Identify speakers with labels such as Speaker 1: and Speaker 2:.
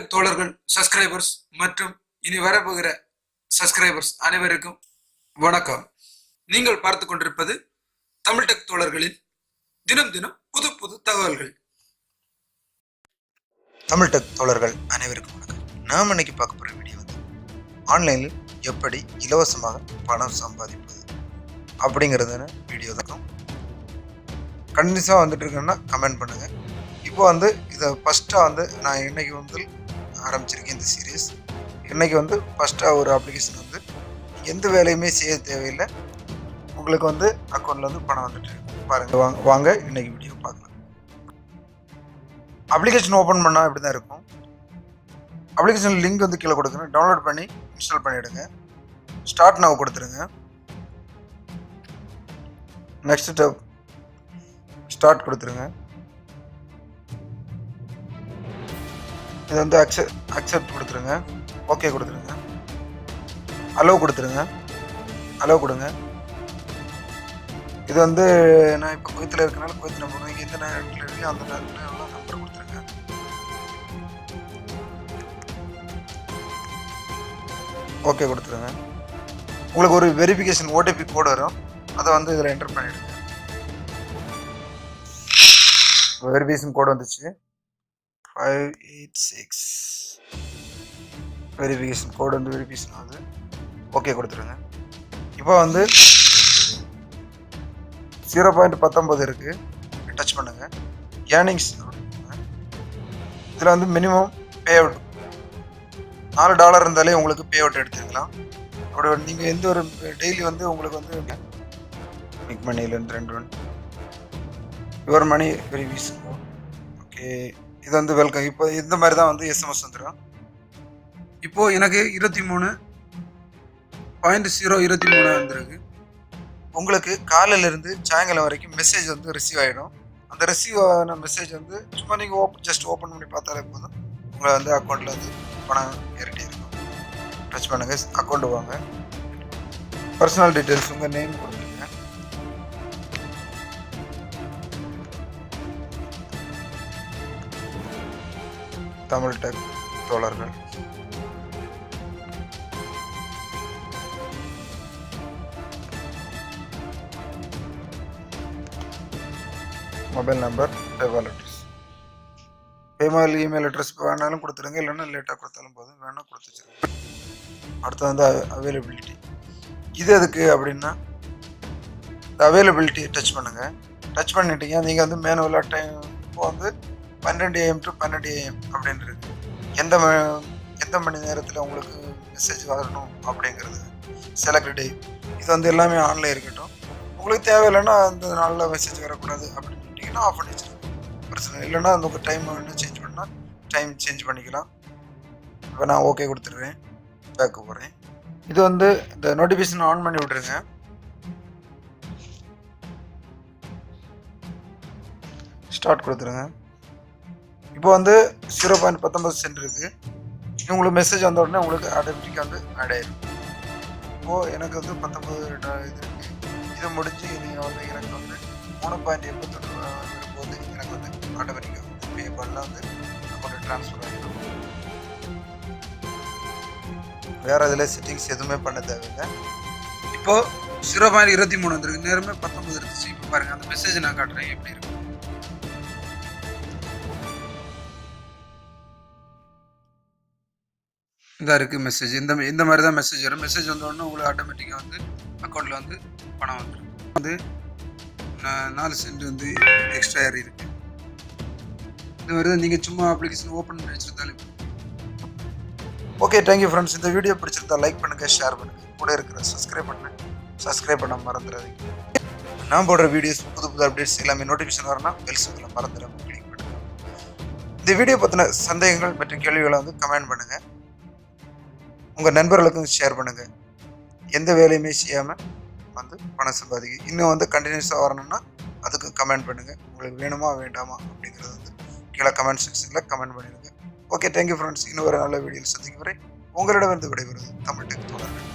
Speaker 1: Tech தோழர்கள் subscribers மற்றும் இனி வரப்போகிற சப்ஸ்கிரைபர்ஸ் அனைவருக்கும் வணக்கம். நீங்கள் பார்த்து கொண்டிருப்பது தமிழ் டெக் தோழர்களின் தினம் தினம் புது புது தகவல்கள்.
Speaker 2: தமிழ் டெக் தோழர்கள் அனைவருக்கும் வணக்கம். நாம் இன்னைக்கு பார்க்க போகிற வீடியோ வந்து ஆன்லைனில் எப்படி இலவசமாக பணம் சம்பாதிப்பது அப்படிங்கிறதான வீடியோ தான். கண்டினியூஸாக வந்துட்டு இருக்குன்னா கமெண்ட் பண்ணுங்கள். இப்போ வந்து இதை ஃபஸ்ட்டாக வந்து நான் இன்றைக்கி வந்து ஆரம்பிச்சிருக்கேன் இந்த சீரீஸ். இன்றைக்கி வந்து ஃபஸ்ட்டாக ஒரு அப்ளிகேஷன் வந்து நீங்கள் எந்த வேலையுமே செய்ய தேவையில்லை, உங்களுக்கு வந்து அக்கௌண்ட்டில் வந்து பணம் வந்துட்டு பாருங்கள். வாங்க இன்றைக்கி வீடியோ பார்க்கலாம். அப்ளிகேஷன் ஓப்பன் பண்ணால் இப்படி தான் இருக்கும். அப்ளிகேஷன் லிங்க் வந்து கீழே கொடுக்குறேன், டவுன்லோட் பண்ணி இன்ஸ்டால் பண்ணிவிடுங்க. ஸ்டார்ட் நவ் கொடுத்துருங்க. நெக்ஸ்ட் ஸ்டெப் ஸ்டார்ட் கொடுத்துருங்க. இது வந்து அக்செப்ட் கொடுத்துருங்க, ஓகே கொடுத்துருங்க, அலோவ் கொடுத்துருங்க, அலோவ் கொடுங்க. இது வந்து நான் இப்போ குவைத்தில் இருக்கனால குவைத் நம்பர், நீங்கள் எந்த நேரத்தில் இருக்கீங்களோ அந்த நேரத்தில் நம்பர் கொடுத்துருங்க. ஓகே கொடுத்துருங்க. உங்களுக்கு ஒரு வெரிஃபிகேஷன் ஓடிபி கோடு வரும், அதை வந்து இதில் என்டர் பண்ணிவிடுங்க. வெரிஃபிகேஷன் கோடு வந்துச்சு 586. வெரிஃபிகேஷன் கோடு வந்து வெரிஃபிகேஷன் ஆகுது, ஓகே கொடுத்துருங்க. இப்போ வந்து 0.19 இருக்குது, டச் பண்ணுங்கள். ஏர்னிங்ஸ் அப்படிங்க, இதில் வந்து மினிமம் பே அவுட் $4 இருந்தாலே உங்களுக்கு பே அவுட் எடுத்துக்கலாம். அப்படி நீங்கள் எந்த ஒரு டெய்லி வந்து உங்களுக்கு வந்து மிக் மணிலேருந்து 2 யுவர் மணி வெரிஃபிகேஷன். ஓகே, இது வந்து வெல்கம். இப்போ இந்த மாதிரி தான் வந்து எஸ்எம்எஸ் வந்துடும். இப்போது எனக்கு 23.023 வந்துருக்கு. உங்களுக்கு காலையிலேருந்து சாயங்காலம் வரைக்கும் மெசேஜ் வந்து ரிசீவ் ஆகிடும். அந்த ரிசீவ் ஆன மெசேஜ் வந்து சும்மா நீங்கள் ஜஸ்ட் ஓப்பன் பண்ணி பார்த்தாலே போதும், உங்களை வந்து அக்கௌண்ட்டில் வந்து பணம் ஏறிட்டே இருக்கும். டச் பண்ணுங்கள், அக்கௌண்ட்டு வாங்க. பர்சனல் டீட்டெயில்ஸ் உங்கள் நேம் கொடுத்துருங்க. தமிழ் டெக் தோழர்கள். Mobile number, PayPal address. PayPal email address வேணாலும் கொடுத்துருங்க, இல்லைன்னா லேட்டாக கொடுத்தாலும் போதும், வேணால் கொடுத்து வச்சுருங்க. அடுத்து வந்து அவைலபிலிட்டி. இது எதுக்கு அப்படின்னா இந்த அவைலபிலிட்டி டச் பண்ணுங்கள். டச் பண்ணிட்டீங்க, நீங்கள் வந்து மேனுவலாக டைம் இப்போ வந்து 12 AM to 12 AM அப்படின்னு இருக்கு. எந்த மணி நேரத்தில் உங்களுக்கு மெசேஜ் வரணும் அப்படிங்கிறது செலக்ட் டே. இது வந்து எல்லாமே ஆன்லைன் இருக்கட்டும். உங்களுக்கு தேவையில்லைன்னா அந்த நாளில் மெசேஜ் வரக்கூடாது அப்படின்னு சொல்லிட்டிங்கன்னா ஆஃப் பண்ணி வச்சுருங்க, பிரச்சனை. இல்லைன்னா அந்த டைம் வேணும் சேஞ்ச் பண்ணால் டைம் சேஞ்ச் பண்ணிக்கலாம். இப்போ நான் ஓகே கொடுத்துட்றேன், பேக்கு போகிறேன். இது வந்து இந்த நோட்டிஃபிகேஷன் ஆன் பண்ணி விட்ருங்க. ஸ்டார்ட் கொடுத்துருங்க. இப்போ வந்து 0.19 சென்ட் இருக்குது. உங்களுக்கு மெசேஜ் வந்த உடனே உங்களுக்கு ஆட்டோமேட்டிக்காக வந்து ஆட் ஆகிடும். இப்போது எனக்கு வந்து 19 இது இருக்குது. இது முடிஞ்சு நீங்கள் வந்து எனக்கு வந்து 3.88 வரும்போது எனக்கு வந்து ஆட்டோமேட்டிக்காக வந்து பேபாலில் வந்து அக்கௌண்ட்டு ட்ரான்ஸ்ஃபர் ஆகிடும். வேறு இதில் செட்டிங்ஸ் எதுவுமே பண்ண தேவையில்லை. இப்போது 0.23 வந்துருக்கு, நேரமே 19 இருந்துச்சு. இப்போ பாருங்கள், அந்த மெசேஜ் நான் காட்டுறேன் எப்படி இருக்கும். இதாக இருக்குது மெசேஜ். இந்த மாதிரி தான் மெசேஜ் வரும். மெசேஜ் வந்தோடனே உங்களுக்கு ஆட்டோமேட்டிக்காக வந்து அக்கௌண்ட்டில் வந்து பணம் வந்துடும். வந்து 4 சென்ட் வந்து எக்ஸ்ட்ரா ஏறி இருக்குது. இந்த மாதிரி தான் நீங்கள் சும்மா அப்ளிகேஷன் ஓப்பன் பண்ணி வச்சுருந்தாலே. Okay, thank you friends. இந்த வீடியோ பிடிச்சிருந்தா லைக் பண்ணுங்கள், ஷேர் பண்ணுங்கள், கூட இருக்கிற சப்ஸ்கிரைப் பண்ண மறந்துடாதீங்க. நான் போடுற வீடியோஸ் புது அப்டேட்ஸ் எல்லாமே நோட்டிஃபிகேஷன் வரணும், பெல் சிம்பிளை மறந்துடாமல் கிளிக் பண்ணுங்கள். இந்த வீடியோ பற்றின சந்தேகங்கள் மற்றும் கேள்விகளை வந்து கமெண்ட் பண்ணுங்கள். உங்கள் நண்பர்களுக்கும் ஷேர் பண்ணுங்கள். எந்த வேலையுமே செய்யாமல் வந்து பணம் சம்பாதிக்க இன்னும் வந்து கண்டினியூஸாக வரணும்னா அதுக்கு கமெண்ட் பண்ணுங்கள். உங்களுக்கு வேணுமா வேண்டாமா அப்படிங்கிறது வந்து கீழே கமெண்ட் செக்ஷனில் கமெண்ட் பண்ணிடுங்க. Okay, thank you friends. இன்னும் ஒரு நல்ல வீடியோவில் சந்திக்கும் வரை உங்களிடமிருந்து விடைபெறுவது தமிழ் டெக் தோழர்கள்.